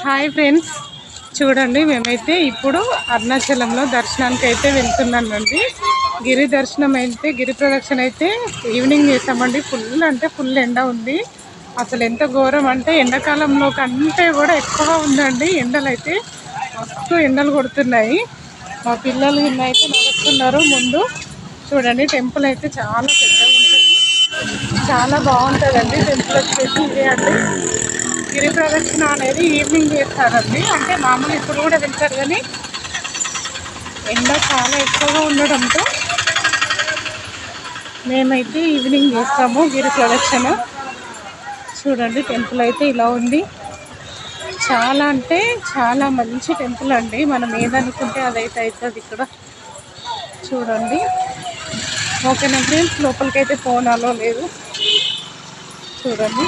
Hi friends, చూడండి మేమైతే ఇప్పుడు అరుణాచలంలో దర్శనానికి అయితే వెళ్తున్నానండి. గిరి దర్శనం అయితే గిరి ప్రదక్షిణ అయితే ఈవినింగ్ చేసామండి. ఫుల్ అంటే ఫుల్ ఎండ ఉంది. అసలు ఎంత ఘోరం అంటే ఎండాకాలంలో కంటే కూడా ఎక్కువగా ఉందండి. ఎండలు అయితే మస్తు ఎండలు కొడుతున్నాయి. మా పిల్లలు అయితే నడుస్తున్నారు ముందు. చూడండి టెంపుల్ అయితే చాలా పెద్దగా ఉంటుంది, చాలా బాగుంటుందండి. టెంపుల్ వచ్చేసి ఇదే అండి. గిరి ప్రదక్షిణ అనేది ఈవినింగ్ చేస్తారండి. అంటే మామూలు ఇప్పుడు కూడా వెళ్తారు, కానీ ఎండ చాలా ఎక్కువగా ఉండడంతో మేమైతే ఈవినింగ్ చేస్తాము గిరి ప్రదక్షిణ. చూడండి టెంపుల్ అయితే ఇలా ఉంది. చాలా అంటే చాలా మంచి టెంపుల్ అండి. మనం ఏదనుకుంటే అదైతే అవుతుంది ఇక్కడ. చూడండి, ఓకేనా ఫ్రెండ్స్. లోపలికైతే ఫోన్ అలో లేదు. చూడండి.